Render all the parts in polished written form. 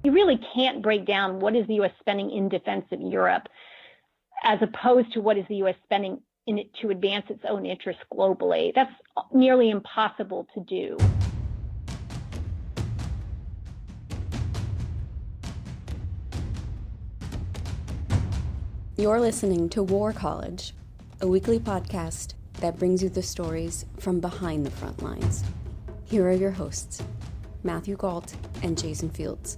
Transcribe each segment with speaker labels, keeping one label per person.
Speaker 1: You really can't break down what is the U.S. spending in defense of Europe as opposed to what is the U.S. spending in it to advance its own interests globally. That's nearly impossible to do.
Speaker 2: You're listening to War College, a weekly podcast that brings you the stories from behind the front lines. Here are your hosts, Matthew Galt and Jason Fields.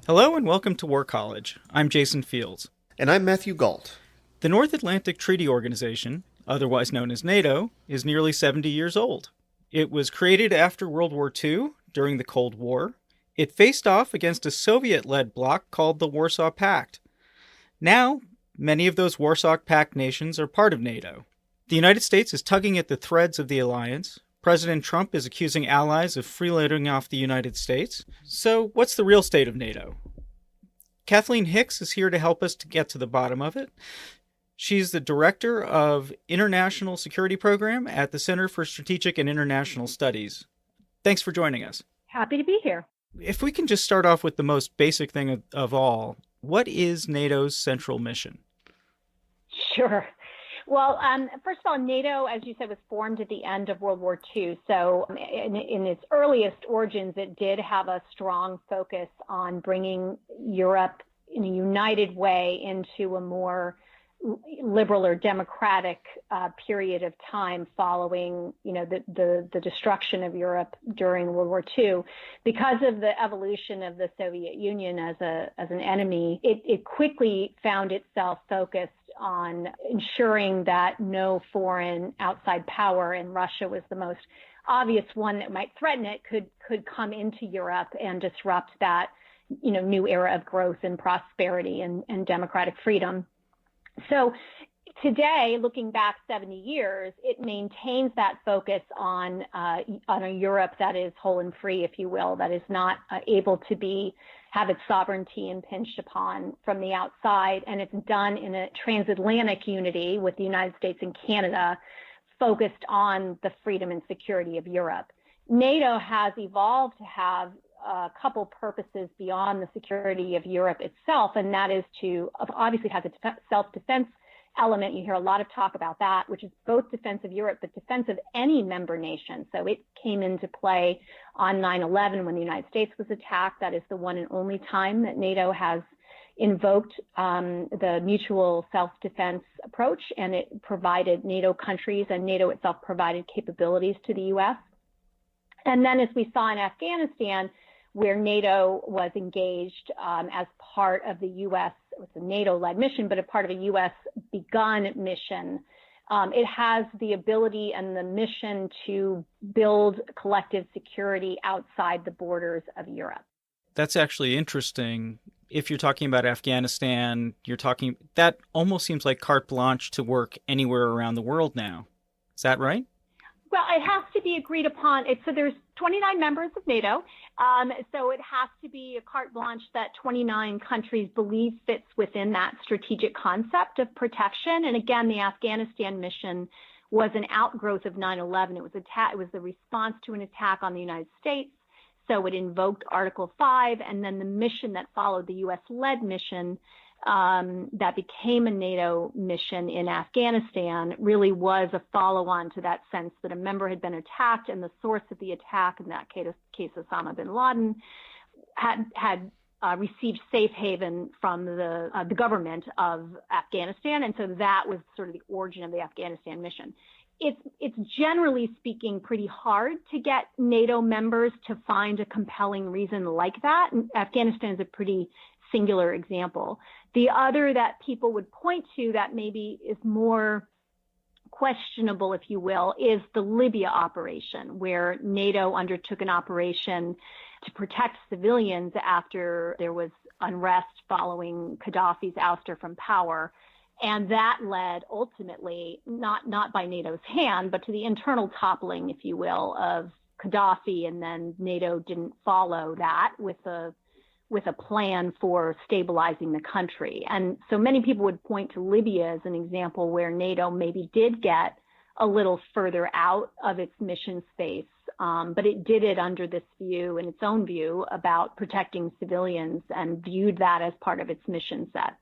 Speaker 3: Hello and welcome to War College. I'm Jason Fields.
Speaker 4: And I'm Matthew Galt.
Speaker 3: The North Atlantic Treaty Organization, otherwise known as NATO, is nearly 70 years old. It was created after World War II, during the Cold War. It faced off against a Soviet-led bloc called the Warsaw Pact. Now, many of those Warsaw Pact nations are part of NATO. The United States is tugging at the threads of the alliance. President Trump is accusing allies of freeloading off the United States. So, what's the real state of NATO? Kathleen Hicks is here to help us to get to the bottom of it. She's the Director of International Security Program at the Center for Strategic and International Studies. Thanks for joining us.
Speaker 1: Happy to be here.
Speaker 3: If we can just start off with the most basic thing of all, what is NATO's central mission?
Speaker 1: Sure. Well, first of all, NATO, as you said, was formed at the end of World War II. So in its earliest origins, it did have a strong focus on bringing Europe in a united way into a more liberal or democratic period of time following, the destruction of Europe during World War II. Because of the evolution of the Soviet Union as an enemy, it quickly found itself focused on ensuring that no foreign outside power, and Russia was the most obvious one that might threaten it, could come into Europe and disrupt that, new era of growth and prosperity and democratic freedom. So today, looking back 70 years, it maintains that focus on a Europe that is whole and free, if you will, that is not able to have its sovereignty impinged upon from the outside. And it's done in a transatlantic unity with the United States and Canada, focused on the freedom and security of Europe. NATO has evolved to have a couple purposes beyond the security of Europe itself, and that is to obviously have a self-defense element. You hear a lot of talk about that, which is both defense of Europe, but defense of any member nation. So it came into play on 9/11 when the United States was attacked. That is the one and only time that NATO has invoked the mutual self-defense approach, and it provided NATO countries, and NATO itself provided capabilities to the U.S. And then as we saw in Afghanistan, where NATO was engaged as part of the U.S., it was a NATO-led mission, but a part of a U.S.-begun mission. It has the ability and the mission to build collective security outside the borders of Europe.
Speaker 3: That's actually interesting. If you're talking about Afghanistan, that almost seems like carte blanche to work anywhere around the world now. Is that right?
Speaker 1: Well, it has to be agreed upon. So there's 29 members of NATO. So it has to be a carte blanche that 29 countries believe fits within that strategic concept of protection. And again, the Afghanistan mission was an outgrowth of 9/11. It was the response to an attack on the United States. So it invoked Article 5, and then the mission that followed, the U.S.-led mission, that became a NATO mission in Afghanistan, really was a follow-on to that sense that a member had been attacked, and the source of the attack, in that case Osama bin Laden, had received safe haven from the government of Afghanistan, and so that was sort of the origin of the Afghanistan mission. It's generally speaking pretty hard to get NATO members to find a compelling reason like that. And Afghanistan is a pretty singular example. The other that people would point to that maybe is more questionable, if you will, is the Libya operation, where NATO undertook an operation to protect civilians after there was unrest following Gaddafi's ouster from power. And that led ultimately, not by NATO's hand, but to the internal toppling, if you will, of Gaddafi. And then NATO didn't follow that with with a plan for stabilizing the country. And so many people would point to Libya as an example where NATO maybe did get a little further out of its mission space, but it did it under this view, in its own view, about protecting civilians and viewed that as part of its mission set.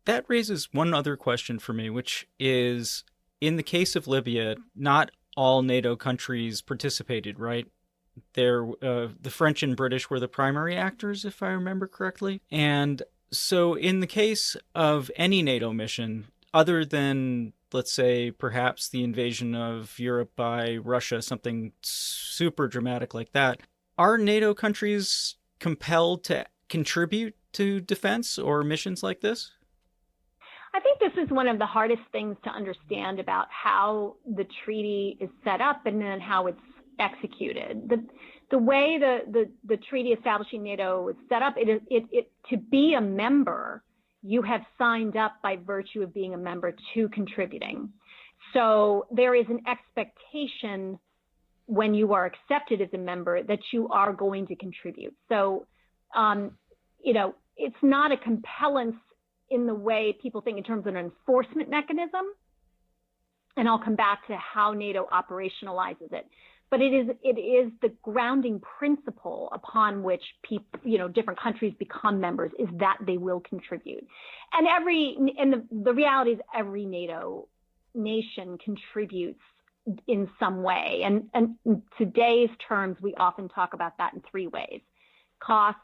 Speaker 3: That raises one other question for me, which is, in the case of Libya, not all NATO countries participated, right? The French and British were the primary actors, if I remember correctly. And so in the case of any NATO mission, other than, let's say, perhaps the invasion of Europe by Russia, something super dramatic like that, are NATO countries compelled to contribute to defense or missions like this?
Speaker 1: I think this is one of the hardest things to understand about how the treaty is set up and then how it's executed. The way the treaty establishing NATO is set up, to be a member, you have signed up by virtue of being a member to contributing. So there is an expectation when you are accepted as a member that you are going to contribute. So, it's not a compellence in the way people think in terms of an enforcement mechanism. And I'll come back to how NATO operationalizes it. But it is the grounding principle upon which different countries become members, is that they will contribute. And the reality is every NATO nation contributes in some way. And in today's terms, we often talk about that in three ways: cost,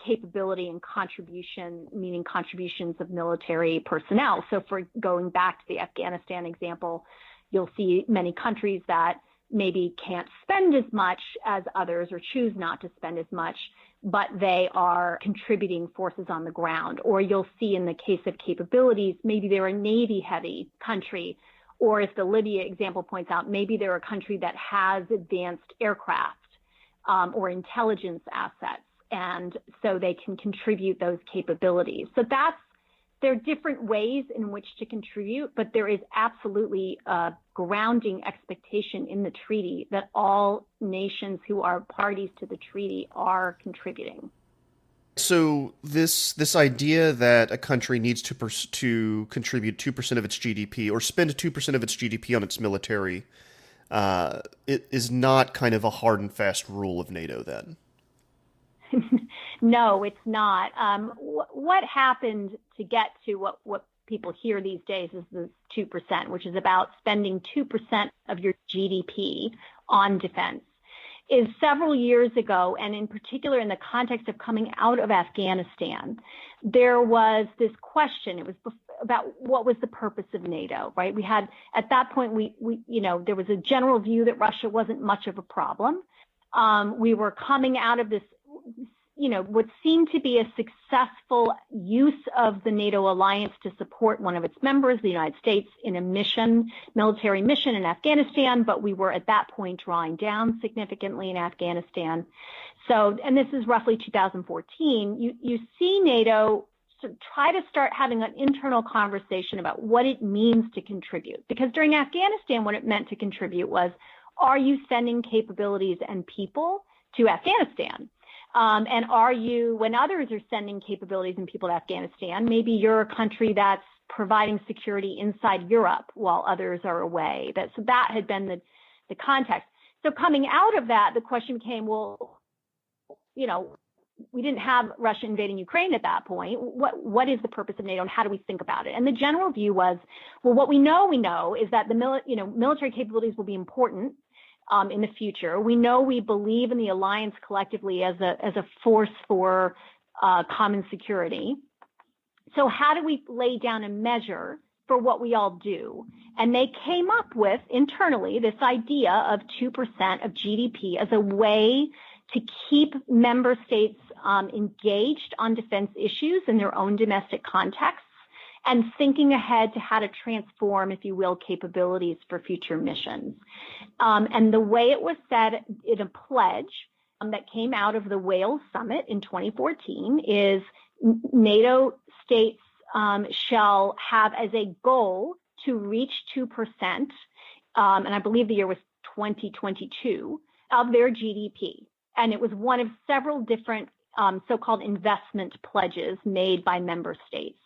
Speaker 1: capability, and contribution, meaning contributions of military personnel. So for going back to the Afghanistan example, you'll see many countries that maybe can't spend as much as others or choose not to spend as much, but they are contributing forces on the ground. Or you'll see in the case of capabilities, maybe they're a Navy-heavy country, or as the Libya example points out, maybe they're a country that has advanced aircraft or intelligence assets, and so they can contribute those capabilities. So there are different ways in which to contribute, but there is absolutely a grounding expectation in the treaty that all nations who are parties to the treaty are contributing.
Speaker 4: So this idea that a country needs to contribute 2% of its GDP or spend 2% of its GDP on its military, it is not kind of a hard and fast rule of NATO then.
Speaker 1: No, it's not. What happened to get to what people hear these days is this 2%, which is about spending 2% of your GDP on defense, is several years ago, and in particular in the context of coming out of Afghanistan, there was this question. It was about what was the purpose of NATO, right? We had, at that point, there was a general view that Russia wasn't much of a problem. We were coming out of this, what seemed to be a successful use of the NATO alliance to support one of its members, the United States, in a military mission in Afghanistan, but we were at that point drawing down significantly in Afghanistan. So, and this is roughly 2014, you see NATO try to start having an internal conversation about what it means to contribute. Because during Afghanistan, what it meant to contribute was, are you sending capabilities and people to Afghanistan? And are you, when others are sending capabilities and people to Afghanistan, maybe you're a country that's providing security inside Europe while others are away. So that had been the context. So coming out of that, the question became, well, we didn't have Russia invading Ukraine at that point. What is the purpose of NATO and how do we think about it? And the general view was, well, what we know is that the military capabilities will be important in the future. We believe in the alliance collectively as a force for common security. So how do we lay down a measure for what we all do? And they came up with internally this idea of 2% of GDP as a way to keep member states engaged on defense issues in their own domestic contexts and thinking ahead to how to transform, if you will, capabilities for future missions. And the way it was said in a pledge that came out of the Wales summit in 2014 is NATO states shall have as a goal to reach 2%, and I believe the year was 2022, of their GDP. And it was one of several different so-called investment pledges made by member states.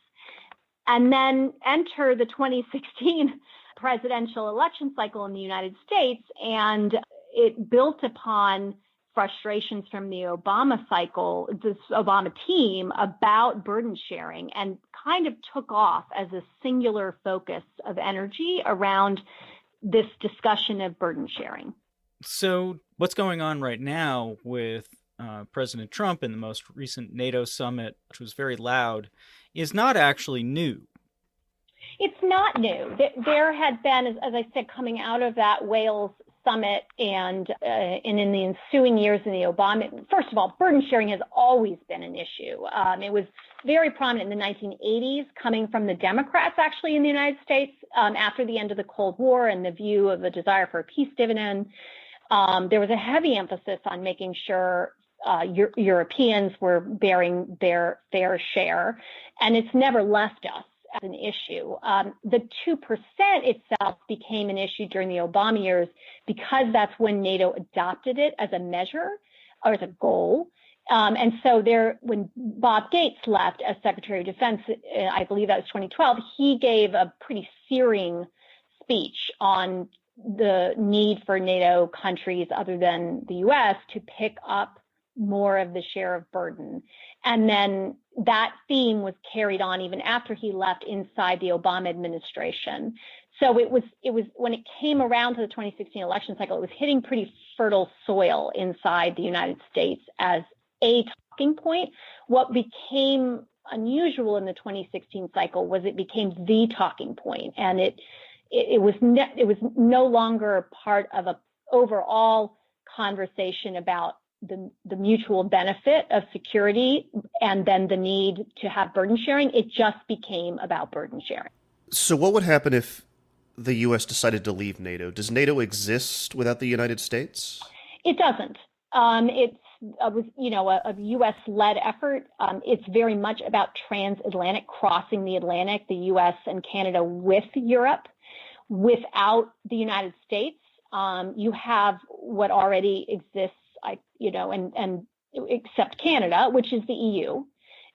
Speaker 1: And then enter the 2016 presidential election cycle in the United States, and it built upon frustrations from the Obama cycle, this Obama team, about burden sharing, and kind of took off as a singular focus of energy around this discussion of burden sharing.
Speaker 3: So what's going on right now with President Trump in the most recent NATO summit, which was very loud, is not actually new.
Speaker 1: It's not new. There had been, as I said, coming out of that Wales summit and in the ensuing years in the Obama, first of all, burden sharing has always been an issue. It was very prominent in the 1980s, coming from the Democrats actually in the United States after the end of the Cold War and the view of the desire for a peace dividend. There was a heavy emphasis on making sure Europeans were bearing their fair share, and it's never left us as an issue. The 2% itself became an issue during the Obama years because that's when NATO adopted it as a measure or as a goal. And so when Bob Gates left as Secretary of Defense, I believe that was 2012, he gave a pretty searing speech on the need for NATO countries other than the U.S. to pick up more of the share of burden. And then that theme was carried on even after he left inside the Obama administration. So it was when it came around to the 2016 election cycle, it was hitting pretty fertile soil inside the United States as a talking point. What became unusual in the 2016 cycle was it became the talking point, and it was no longer part of a overall conversation about the mutual benefit of security and then the need to have burden sharing. It just became about burden sharing.
Speaker 4: So what would happen if the U.S. decided to leave NATO? Does NATO exist without the United States?
Speaker 1: It doesn't. It's a U.S.-led effort. It's very much about transatlantic, crossing the Atlantic, the U.S. and Canada with Europe. Without the United States, you have what already exists, and except Canada, which is the EU.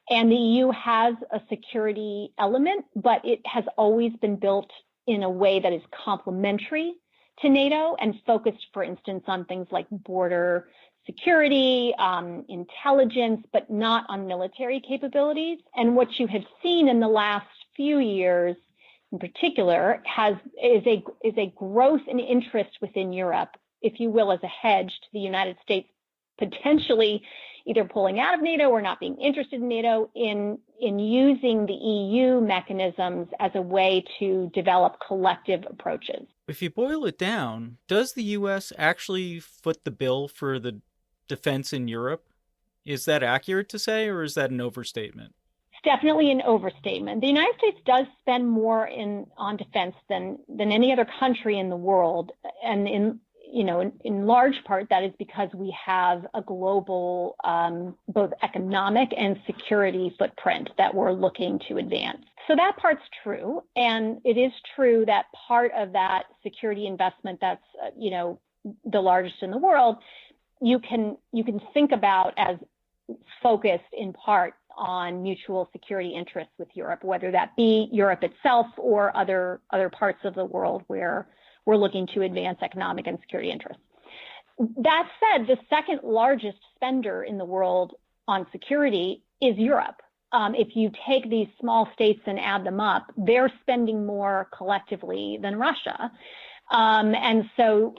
Speaker 1: And the EU has a security element, but it has always been built in a way that is complementary to NATO and focused, for instance, on things like border security, intelligence, but not on military capabilities. And what you have seen in the last few years in particular is a growth in interest within Europe, if you will, as a hedge to the United States potentially either pulling out of NATO or not being interested in NATO, in using the EU mechanisms as a way to develop collective approaches.
Speaker 3: If you boil it down, does the U.S. actually foot the bill for the defense in Europe? Is that accurate to say, or is that an overstatement?
Speaker 1: It's definitely an overstatement. The United States does spend more on defense than any other country in the world, and in large part, that is because we have a global, both economic and security footprint that we're looking to advance. So that part's true. And it is true that part of that security investment that's, the largest in the world, you can think about as focused in part on mutual security interests with Europe, whether that be Europe itself or other parts of the world where we're looking to advance economic and security interests. That said, the second largest spender in the world on security is Europe. If you take these small states and add them up, they're spending more collectively than Russia. And so,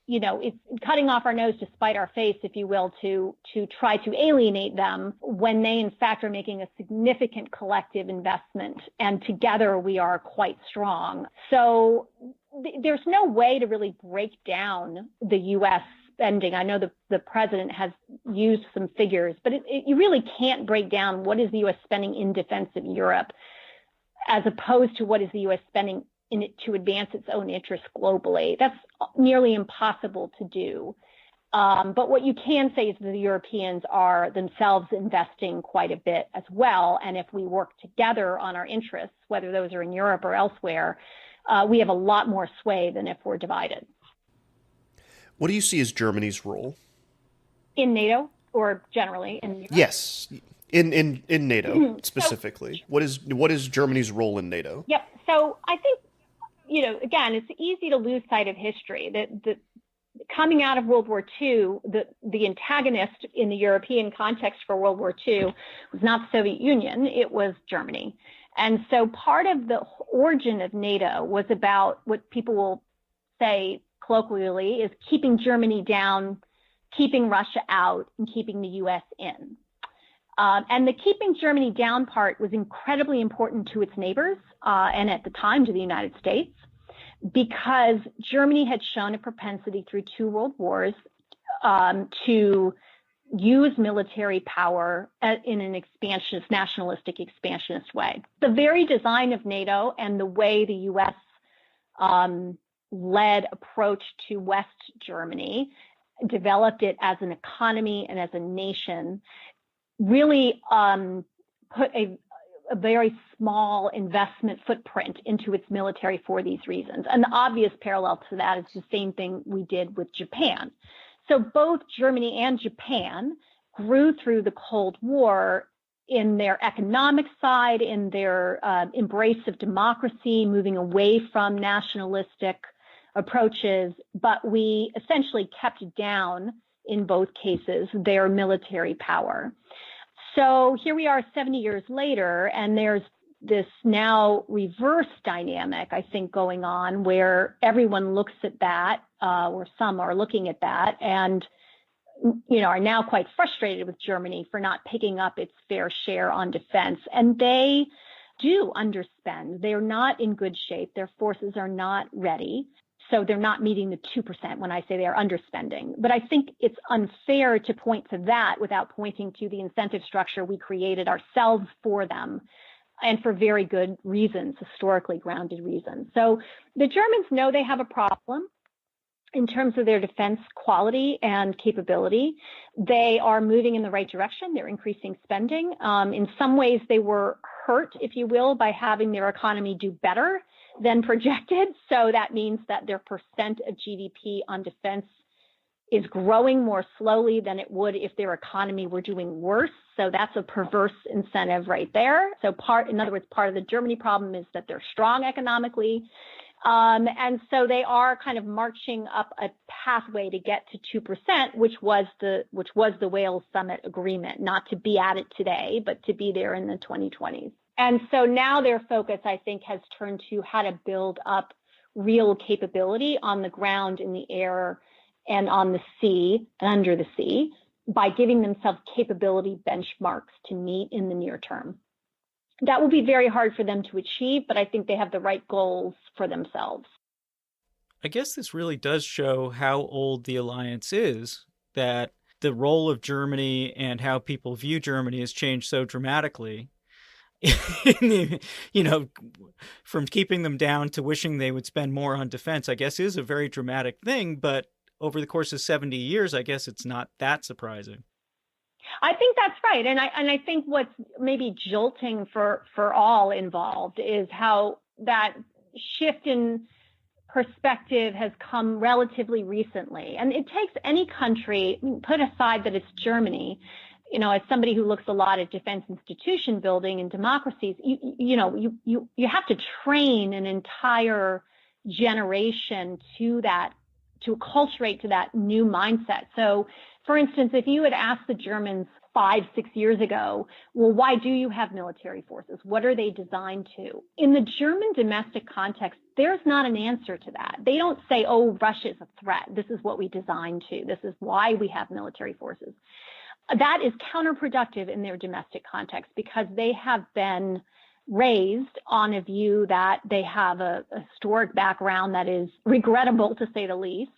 Speaker 1: it's cutting off our nose to spite our face, if you will, to try to alienate them when they, in fact, are making a significant collective investment. And together we are quite strong. So there's no way to really break down the U.S. spending. I know the president has used some figures, but you really can't break down what is the U.S. spending in defense of Europe as opposed to what is the U.S. spending in it to advance its own interests globally. That's nearly impossible to do. But what you can say is that the Europeans are themselves investing quite a bit as well. And if we work together on our interests, whether those are in Europe or elsewhere, we have a lot more sway than if we're divided.
Speaker 4: What do you see as Germany's role?
Speaker 1: In NATO? or generally in Europe?
Speaker 4: Yes, in NATO specifically. What is Germany's role in NATO?
Speaker 1: Yep. So I think, again, it's easy to lose sight of history. That coming out of World War II, the antagonist in the European context for World War II was not the Soviet Union, it was Germany. And so part of the origin of NATO was about what people will say colloquially is keeping Germany down, keeping Russia out, and keeping the U.S. in. And the keeping Germany down part was incredibly important to its neighbors, and at the time to the United States, because Germany had shown a propensity through 2 world wars to use military power in an expansionist, nationalistic expansionist way. The very design of NATO and the way the U.S. Led approach to West Germany, developed it as an economy and as a nation, really put a very small investment footprint into its military for these reasons. And the obvious parallel to that is the same thing we did with Japan. So both Germany and Japan grew through the Cold War in their economic side, in their embrace of democracy, moving away from nationalistic approaches, but we essentially kept down, in both cases, their military power. So here we are 70 years later, and there's this now reverse dynamic, I think, going on where everyone looks at that, or some are looking at that, and are now quite frustrated with Germany for not picking up its fair share on defense. And they do underspend. They're not in good shape. Their forces are not ready. So they're not meeting the 2% when I say they are underspending. But I think it's unfair to point to that without pointing to the incentive structure we created ourselves for them, and for very good reasons, historically grounded reasons. So the Germans know they have a problem in terms of their defense quality and capability. They are moving in the right direction. They're increasing spending. In some ways, they were hurt, if you will, by having their economy do better than projected. So that means that their percent of GDP on defense is growing more slowly than it would if their economy were doing worse. So that's a perverse incentive right there. So in other words, part of the Germany problem is that they're strong economically. And so they are kind of marching up a pathway to get to 2%, which was the Wales Summit agreement, not to be at it today, but to be there in the 2020s. And so now their focus, I think, has turned to how to build up real capability on the ground, in the air, and on the sea and under the sea by giving themselves capability benchmarks to meet in the near term. That will be very hard for them to achieve, but I think they have the right goals for themselves.
Speaker 3: I guess this really does show how old the alliance is, that the role of Germany and how people view Germany has changed so dramatically. From keeping them down to wishing they would spend more on defense, I guess is a very dramatic thing. But over the course of 70 years, I guess it's not that surprising.
Speaker 1: I think that's right. And I think what's maybe jolting for all involved is how that shift in perspective has come relatively recently. And it takes any country, put aside that it's Germany, as somebody who looks a lot at defense institution building and democracies, you have to train an entire generation to acculturate to that new mindset. So, for instance, if you had asked the Germans 5-6 years ago, well, why do you have military forces? What are they designed to? In the German domestic context, there's not an answer to that. They don't say, oh, Russia is a threat. This is what we designed to. This is why we have military forces. That is counterproductive in their domestic context because they have been raised on a view that they have a historic background that is regrettable, to say the least,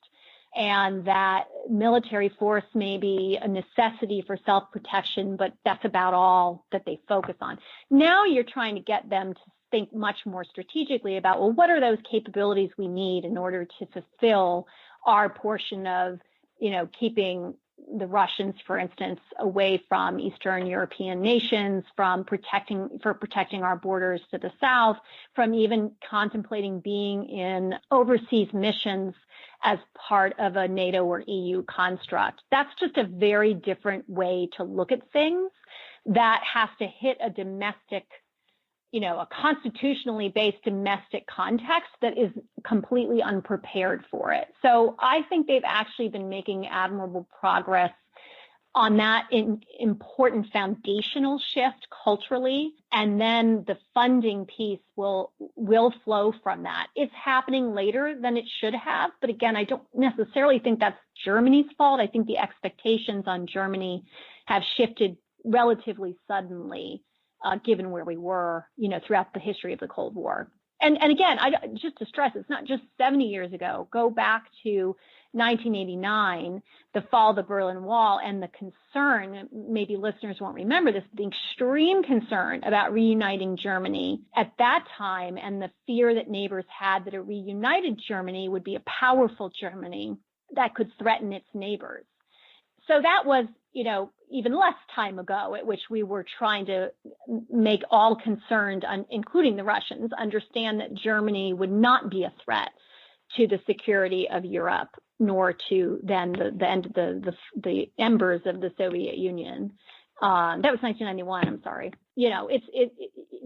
Speaker 1: and that military force may be a necessity for self-protection, but that's about all that they focus on. Now you're trying to get them to think much more strategically about, well, what are those capabilities we need in order to fulfill our portion of, keeping the Russians, for instance, away from Eastern European nations, from protecting our borders to the south, from even contemplating being in overseas missions as part of a NATO or EU construct. That's just a very different way to look at things that has to hit a domestic, a constitutionally based domestic context that is completely unprepared for it. So I think they've actually been making admirable progress on that important foundational shift culturally, and then the funding piece will flow from that. It's happening later than it should have, but again, I don't necessarily think that's Germany's fault. I think the expectations on Germany have shifted relatively suddenly, given where we were, throughout the history of the Cold War. And again, just to stress, it's not just 70 years ago. Go back to 1989, the fall of the Berlin Wall, and the concern, maybe listeners won't remember this, the extreme concern about reuniting Germany at that time, and the fear that neighbors had that a reunited Germany would be a powerful Germany that could threaten its neighbors. So that was, even less time ago, at which we were trying to make all concerned, including the Russians, understand that Germany would not be a threat to the security of Europe, nor to then the end of the embers of the Soviet Union. That was 1991. I'm sorry.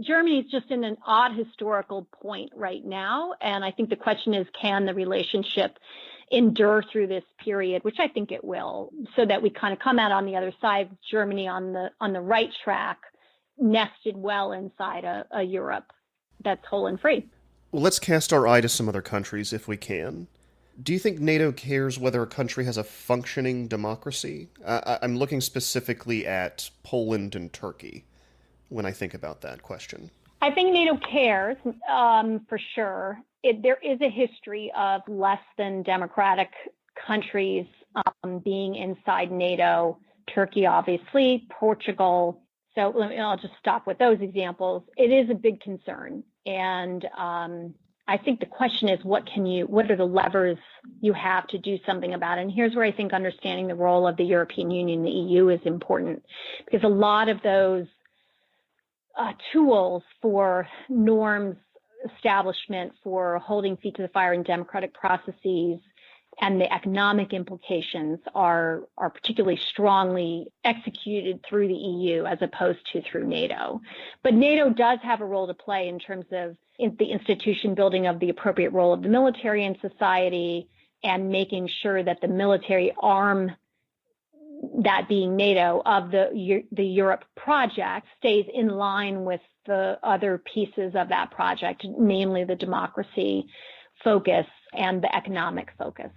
Speaker 1: Germany's just in an odd historical point right now, and I think the question is, can the relationship endure through this period, which I think it will, so that we kind of come out on the other side, Germany on the right track, nested well inside a Europe that's whole and free.
Speaker 4: Well, let's cast our eye to some other countries if we can. Do you think NATO cares whether a country has a functioning democracy? I'm looking specifically at Poland and Turkey when I think about that question.
Speaker 1: I think NATO cares, for sure. There is a history of less than democratic countries being inside NATO. Turkey, obviously, Portugal. So I'll just stop with those examples. It is a big concern. And I think the question is, what are the levers you have to do something about it? And here's where I think understanding the role of the European Union, the EU, is important, because a lot of those tools for norms establishment, for holding feet to the fire in democratic processes, and the economic implications are particularly strongly executed through the EU as opposed to through NATO. But NATO does have a role to play in terms of the institution building of the appropriate role of the military in society, and making sure that the military arm, that being NATO, of the Europe project stays in line with the other pieces of that project, namely the democracy focus and the economic focus.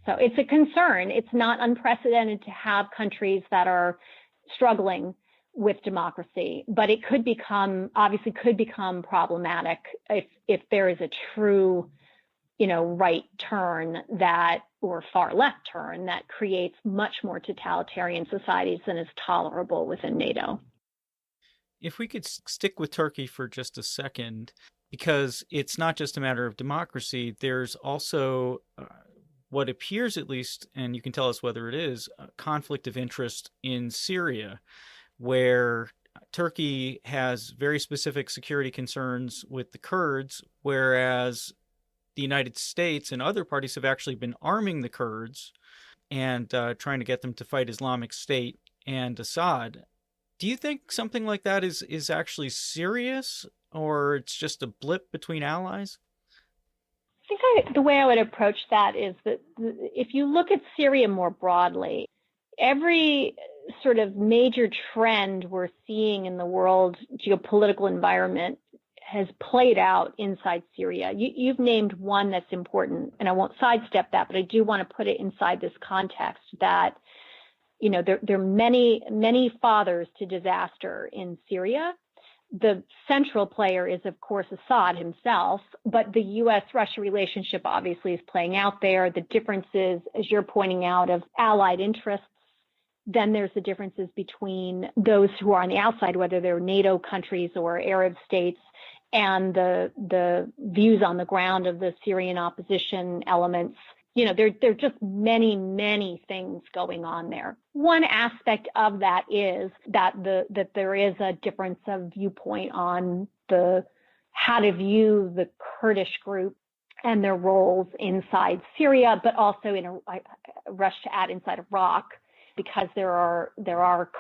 Speaker 1: So it's a concern. It's not unprecedented to have countries that are struggling with democracy, but it could become problematic if there is a true, right turn or far left turn that creates much more totalitarian societies than is tolerable within NATO.
Speaker 3: If we could stick with Turkey for just a second, because it's not just a matter of democracy, there's also what appears, at least, and you can tell us whether it is, a conflict of interest in Syria, where Turkey has very specific security concerns with the Kurds, whereas the United States and other parties have actually been arming the Kurds and trying to get them to fight Islamic State and Assad. Do you think something like that is actually serious, or it's just a blip between allies?
Speaker 1: I think the way I would approach that is that if you look at Syria more broadly, every sort of major trend we're seeing in the world geopolitical environment has played out inside Syria. You've named one that's important, and I won't sidestep that, but I do want to put it inside this context that, there are many, many fathers to disaster in Syria. The central player is, of course, Assad himself, but the U.S.-Russia relationship obviously is playing out there. The differences, as you're pointing out, of allied interests. Then there's the differences between those who are on the outside, whether they're NATO countries or Arab states, and the views on the ground of the Syrian opposition elements. There are just many, many things going on there. One aspect of that is that there is a difference of viewpoint on how to view the Kurdish group and their roles inside Syria, but also in a rush to add inside Iraq, because there are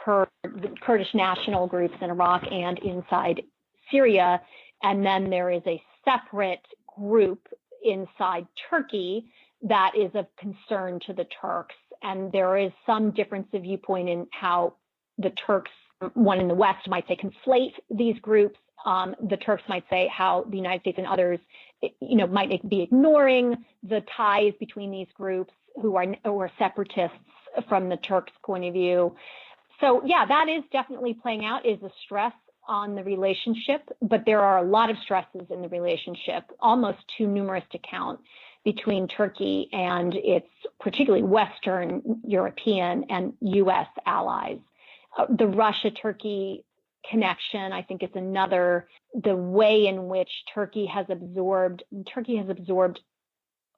Speaker 1: Kurdish national groups in Iraq and inside Syria, and then there is a separate group inside Turkey that is of concern to the Turks. And there is some difference of viewpoint in how the Turks, one in the West might say, conflate these groups. The Turks might say how the United States and others, might be ignoring the ties between these groups who are separatists from the Turks' point of view. So, yeah, that is definitely playing out, is a stress on the relationship, but there are a lot of stresses in the relationship, almost too numerous to count, between Turkey and its particularly Western European and U.S. allies. The Russia-Turkey connection, I think, is another. The way in which Turkey has absorbed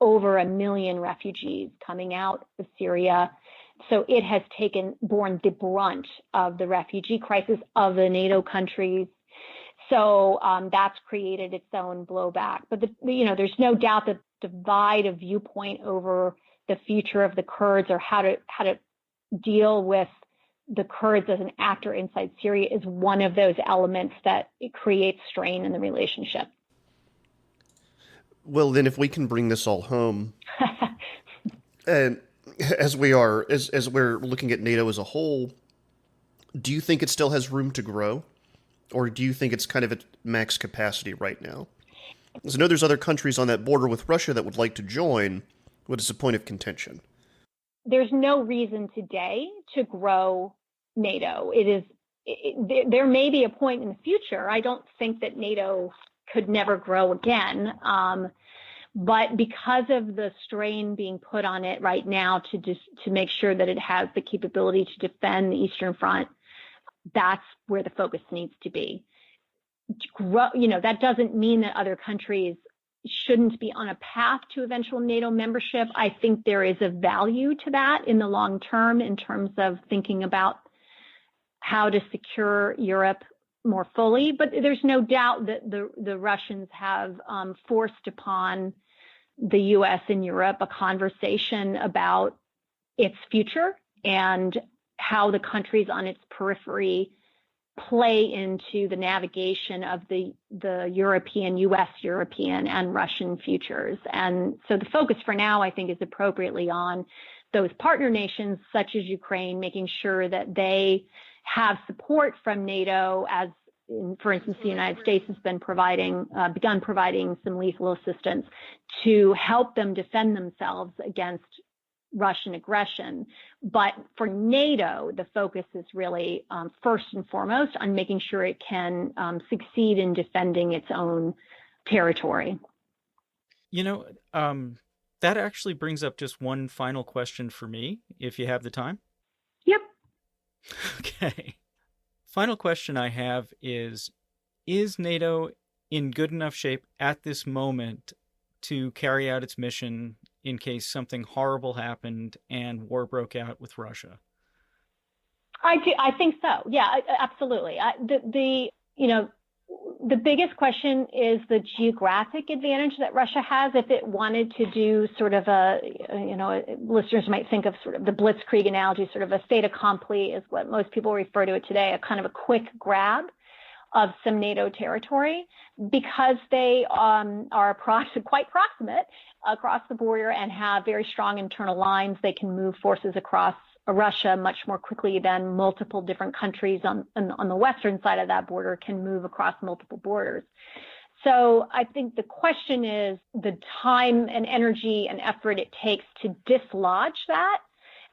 Speaker 1: over 1 million refugees coming out of Syria. So it has borne the brunt of the refugee crisis of the NATO countries. So that's created its own blowback. But there's no doubt that the divide of viewpoint over the future of the Kurds, or how to deal with the Kurds as an actor inside Syria, is one of those elements that it creates strain in the relationship.
Speaker 4: Well, then, if we can bring this all home, and as we're looking at NATO as a whole, do you think it still has room to grow, or do you think it's kind of at max capacity right now? Because I know there's other countries on that border with Russia that would like to join. What is the point of contention?
Speaker 1: There's no reason today to grow NATO. There may be a point in the future. I don't think that NATO could never grow again. But because of the strain being put on it right now to make sure that it has the capability to defend the Eastern Front, that's where the focus needs to be. That doesn't mean that other countries shouldn't be on a path to eventual NATO membership. I think there is a value to that in the long term, in terms of thinking about how to secure Europe more fully. But there's no doubt that the Russians have forced upon the U.S. and Europe a conversation about its future and how the countries on its periphery play into the navigation of the European, U.S., European, and Russian futures. And so the focus for now, I think, is appropriately on those partner nations such as Ukraine, making sure that they have support from NATO, as for instance, the United States has begun providing some lethal assistance to help them defend themselves against Russian aggression. But for NATO, the focus is really first and foremost on making sure it can succeed in defending its own territory.
Speaker 3: That actually brings up just one final question for me, if you have the time.
Speaker 1: Yep.
Speaker 3: Okay. Final question I have is NATO in good enough shape at this moment to carry out its mission in case something horrible happened and war broke out with Russia?
Speaker 1: I think so. Yeah, absolutely. The biggest question is the geographic advantage that Russia has. If it wanted to do sort of listeners might think of sort of the blitzkrieg analogy, sort of a fait accompli is what most people refer to it today, a kind of a quick grab of some NATO territory, because they are quite proximate across the border and have very strong internal lines. They can move forces across Russia much more quickly than multiple different countries on the western side of that border can move across multiple borders. So I think the question is the time and energy and effort it takes to dislodge that,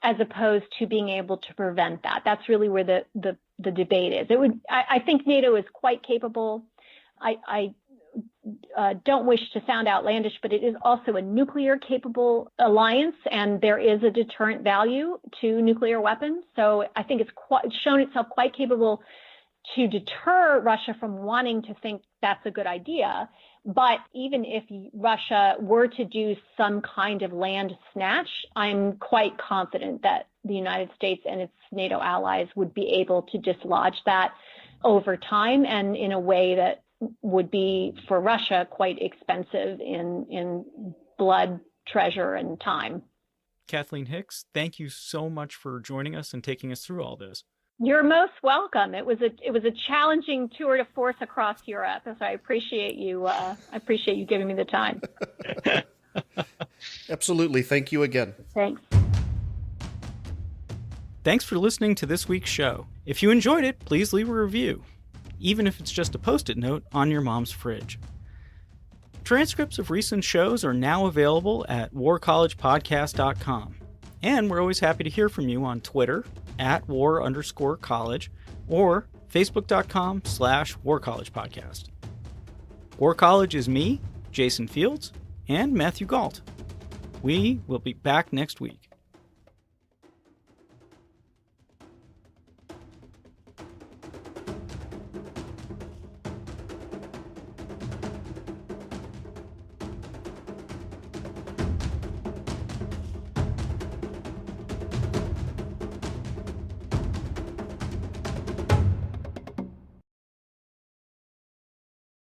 Speaker 1: as opposed to being able to prevent that. That's really where the debate is. I think NATO is quite capable. I don't wish to sound outlandish, but it is also a nuclear capable alliance, and there is a deterrent value to nuclear weapons. So I think it's shown itself quite capable to deter Russia from wanting to think that's a good idea. But even if Russia were to do some kind of land snatch, I'm quite confident that the United States and its NATO allies would be able to dislodge that over time and in a way that would be for Russia quite expensive in blood, treasure, and time.
Speaker 3: Kathleen Hicks, thank you so much for joining us and taking us through all this.
Speaker 1: You're most welcome. It was a challenging tour de force across Europe, so I appreciate you. Giving me the time.
Speaker 4: Absolutely. Thank you again.
Speaker 1: Thanks.
Speaker 3: Thanks for listening to this week's show. If you enjoyed it, please leave a review, even if it's just a Post-it note on your mom's fridge. Transcripts of recent shows are now available at warcollegepodcast.com. And we're always happy to hear from you on Twitter @war_college or facebook.com/warcollegepodcast. War College is me, Jason Fields, and Matthew Galt. We will be back next week.